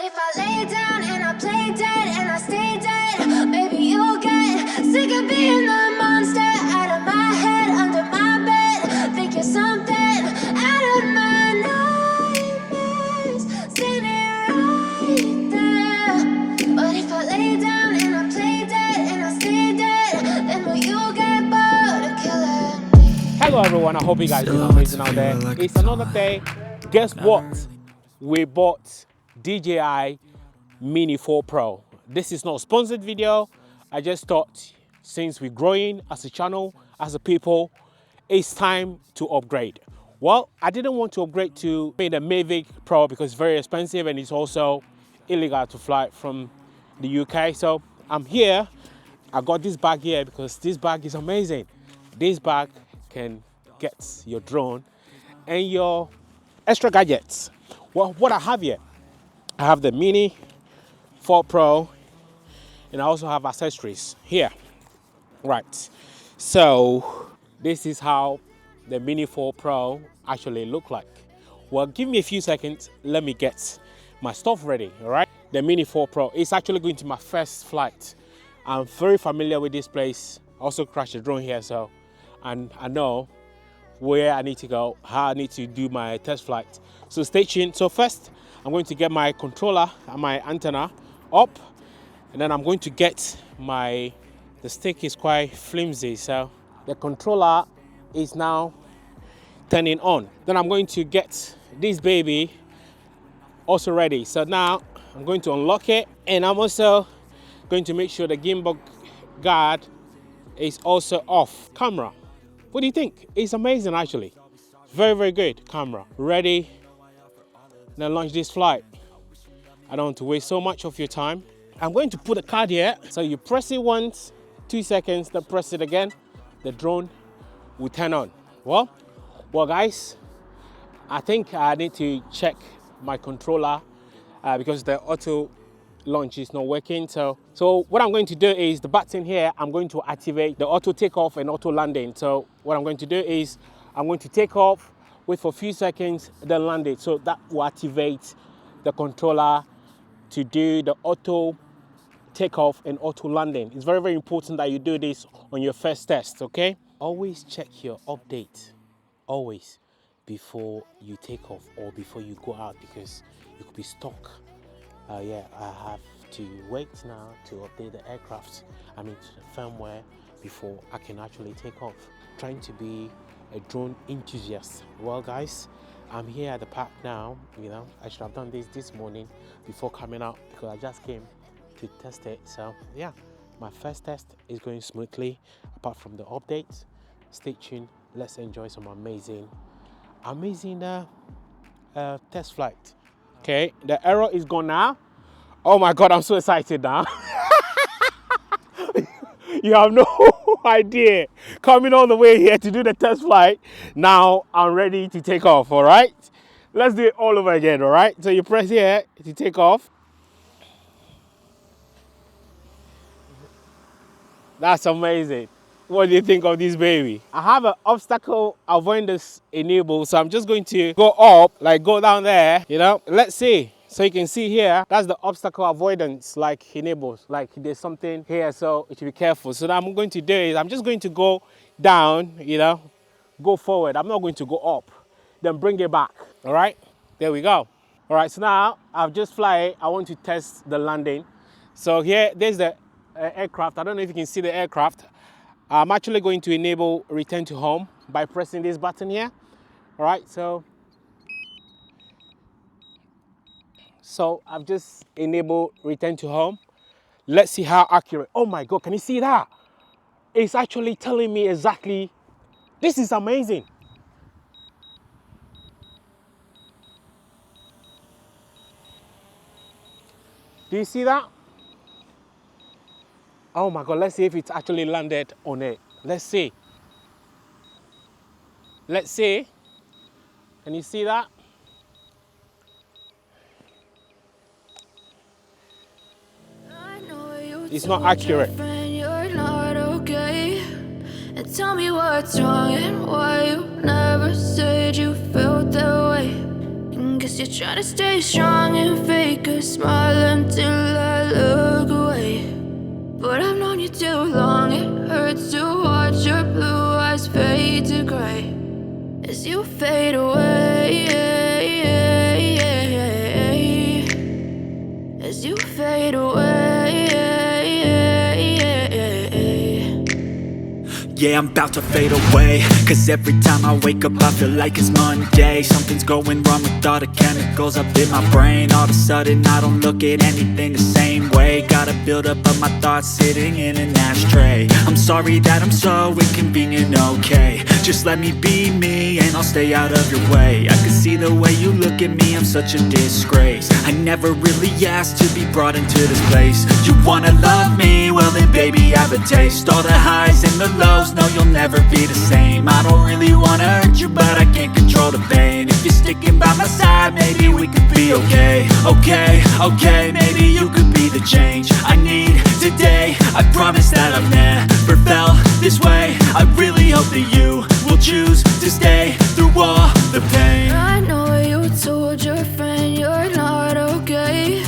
if I lay down and I play dead and I stay dead, maybe you'll get sick of being the monster out of my head, under my bed. Think you're something out of my nightmares, standing right there. But if I lay down and I play dead and I stay dead, then will you get bored of killing me? Hello everyone, I hope you guys are doing amazing out there. It's another day. Guess what? We bought DJI Mini 4 Pro. This is not a sponsored video. I just thought since we're growing as a channel, as a people, it's time to upgrade. Well, I didn't want to upgrade to the Mavic Pro because it's very expensive and it's also illegal to fly from the UK. So I'm here. I got this bag here because this bag is amazing. This bag can get your drone and your extra gadgets. Well, what I have here, I have the Mini 4 Pro and I also have accessories here. Right, so this is how the Mini 4 Pro actually look like. Well, give me a few seconds, let me get my stuff ready, all right? The Mini 4 Pro is actually going to my first flight. I'm very familiar with this place. I also crashed a drone here, so and I know where I need to go, how I need to do my test flight. So stay tuned. So first, I'm going to get my controller and my antenna up, and then I'm going to get the stick is quite flimsy, so the controller is now turning on. Then I'm going to get this baby also ready. So now I'm going to unlock it, and I'm also going to make sure the gimbal guard is also off. Camera, what do you think? It's amazing actually. Very, very good camera. Ready. Now launch this flight. I don't want to waste so much of your time. I'm going to put a card here. So you press it once, 2 seconds, then press it again. The drone will turn on. Well guys, I think I need to check my controller because the auto launch is not working. So what I'm going to do is the button here, I'm going to activate the auto takeoff and auto landing. So what I'm going to do is I'm going to take off, wait for a few seconds, then land it. So that will activate the controller to do the auto takeoff and auto landing. It's very, very important that you do this on your first test, okay? Always check your update, always, before you take off or before you go out, because you could be stuck. Yeah, I have to wait now to update the aircraft, to the firmware, before I can actually take off. Trying to be a drone enthusiast. Well guys, I'm here at the park now. I should have done this morning before coming out because I just came to test it. So yeah, my first test is going smoothly apart from the updates. Stay tuned, let's enjoy some amazing test flight. Okay, the error is gone now. Oh my God, I'm so excited now. You have no idea. Coming all the way here to do the test flight. Now I'm ready to take off, all right? Let's do it all over again, all right? So you press here to take off. That's amazing. What do you think of this baby? I have an obstacle avoidance enabled, so I'm just going to go up, like go down there, Let's see. So you can see here, that's the obstacle avoidance, like enables, like there's something here, so you should be careful. So what I'm going to do is I'm just going to go down, go forward. I'm not going to go up, then bring it back. All right, there we go. All right, so now I've just fly. I want to test the landing. So here, there's the aircraft. I don't know if you can see the aircraft. I'm actually going to enable return to home by pressing this button here. All right, so I've just enabled return to home. Let's see how accurate. Oh my God, can you see that? It's actually telling me exactly. This is amazing. Do you see that? Oh my God, let's see if it's actually landed on it. Let's see. Let's see. Can you see that? It's not accurate. You're not okay. And tell me what's wrong and why you never said you felt that way. And Guess you're trying to stay strong and fake a smile until I look away. But I've known you too long, it hurts to watch your blue eyes fade to gray as you fade away, as you fade away. Yeah, I'm about to fade away, cause every time I wake up I feel like it's Monday. Something's going wrong with all the chemicals up in my brain. All of a sudden I don't look at anything the same way. Got a buildup of my thoughts sitting in an ashtray. I'm sorry that I'm so inconvenient, okay. Just let me be me and I'll stay out of your way. I can see the way you look at me, I'm such a disgrace. I never really asked to be brought into this place. You wanna love me? Well then baby I have a taste. All the highs and the lows, no you'll never be the same. I don't really wanna hurt you but I can't control the pain. If you're sticking by my side maybe we could be okay. Okay, maybe you could be the change I need today. I promise that I've never felt this way. I really hope that you will choose to stay through all the pain. I know you told your friend you're not okay,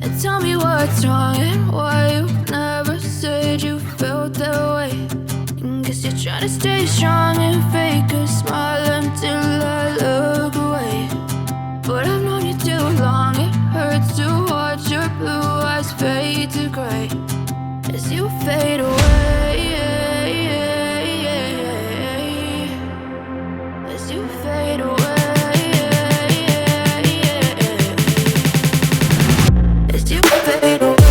and tell me what's wrong and why you never said you felt that way. Guess you're trying to stay strong and fake a smile until I look away. But I've known you too long, it hurts to watch your blue eyes fade to gray as you fade away, as you fade away, as you fade away.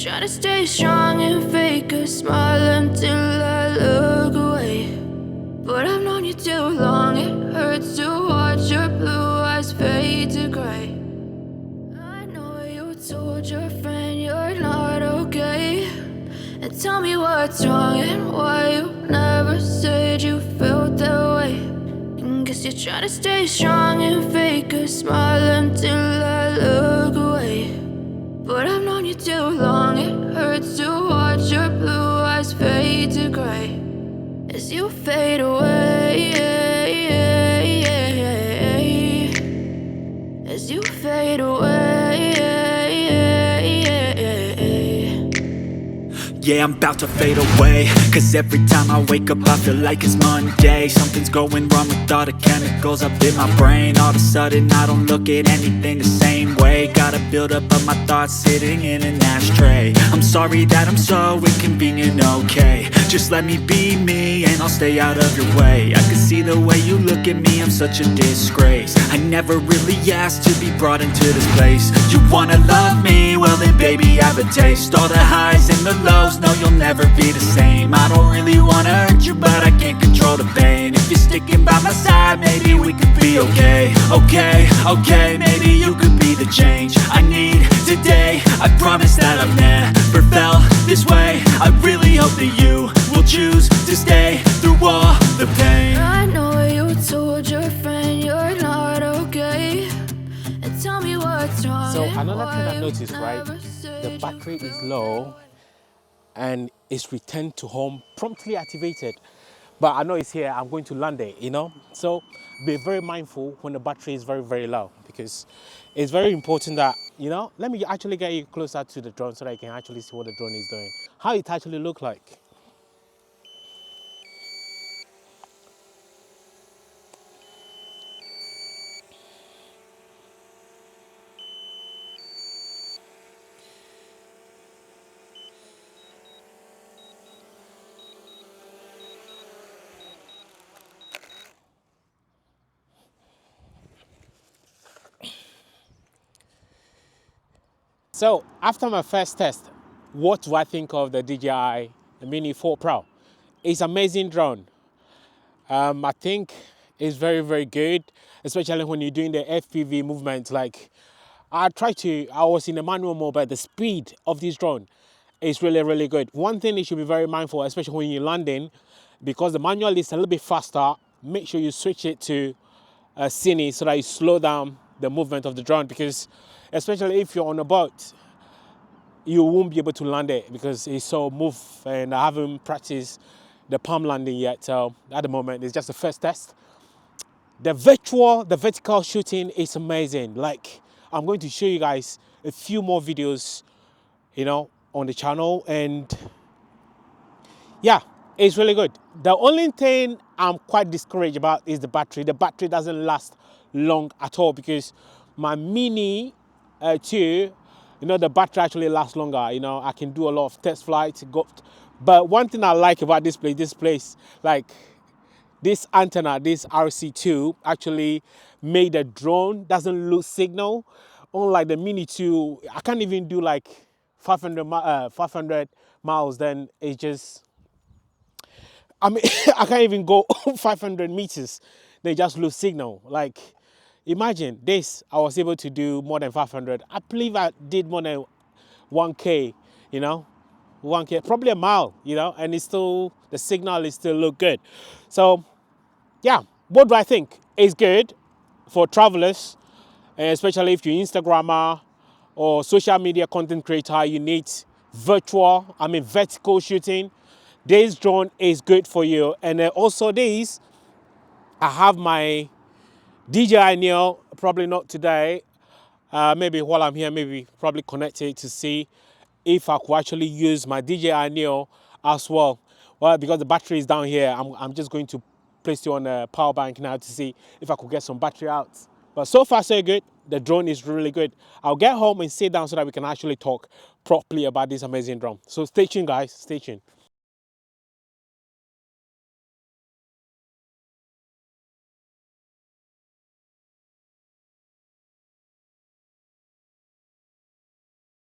Try to stay strong and fake a smile until I look away. But I've known you too long, it hurts to watch your blue eyes fade to gray. I know you told your friend you're not okay, and tell me what's wrong and why you never said you felt that way. Guess you're trying to stay strong and fake a smile until I look away. But I've known you too long, it hurts to watch your blue eyes fade to gray as you fade away, as you fade away. Yeah, I'm about to fade away, cause every time I wake up I feel like it's Monday. Something's going wrong with all the chemicals up in my brain. All of a sudden I don't look at anything the same way. Got a buildup of my thoughts sitting in an ashtray. I'm sorry that I'm so inconvenient, okay. Just let me be me and I'll stay out of your way. I can see the way you look at me, I'm such a disgrace. I never really asked to be brought into this place. You wanna love me? Well then baby, have a taste. All the highs and the lows, no you'll never be the same. I don't really wanna hurt you, but I can't control the pain. If you're sticking by my side, maybe we could be okay. Okay, maybe you could be the change I need today. I promise that I've never felt this way. I really hope that you will choose to stay through all the pain. I know you told your friend you're not okay, and tell me what's wrong. So another thing I noticed, right, the battery is low and it's returned to home promptly activated. But I know it's here, I'm going to land it, you know? So be very mindful when the battery is very, very low, because it's very important that, you know, let me actually get you closer to the drone so that you can actually see what the drone is doing, how it actually looks like. So after my first test, what do I think of the DJI Mini 4 Pro? It's an amazing drone. I think it's very, very good, especially when you're doing the FPV movement. Like I was in a manual mode, but the speed of this drone is really, really good. One thing you should be very mindful, especially when you're landing, because the manual is a little bit faster, make sure you switch it to Cine so that you slow down the movement of the drone, because especially if you're on a boat, you won't be able to land it because it's so move, and I haven't practiced the palm landing yet. So at the moment, it's just the first test. The vertical shooting is amazing. Like I'm going to show you guys a few more videos, you know, on the channel, and yeah, it's really good. The only thing I'm quite discouraged about is the battery. The battery doesn't last long at all, because my Mini 2, you know, the battery actually lasts longer. You know, I can do a lot of test flights. But one thing I like about this place, like this antenna, this RC2 actually made the drone doesn't lose signal. Unlike the Mini 2, I can't even do like 500 miles, then it just, I mean, I can't even go 500 meters. They just lose signal. Like, imagine this, I was able to do more than 500. I believe I did more than 1K, you know, 1K, probably a mile, you know, and it's still, the signal is still look good. So, yeah, what do I think? It's good for travelers, especially if you're Instagrammer or social media content creator, you need vertical shooting. This drone is good for you. And also this, I have my DJI NEO, probably not today. Maybe while I'm here, maybe probably connect it to see if I could actually use my DJI NEO as well. Well, because the battery is down here, I'm just going to place it on a power bank now to see if I could get some battery out. But so far so good. The drone is really good. I'll get home and sit down so that we can actually talk properly about this amazing drone. So stay tuned, guys. Stay tuned.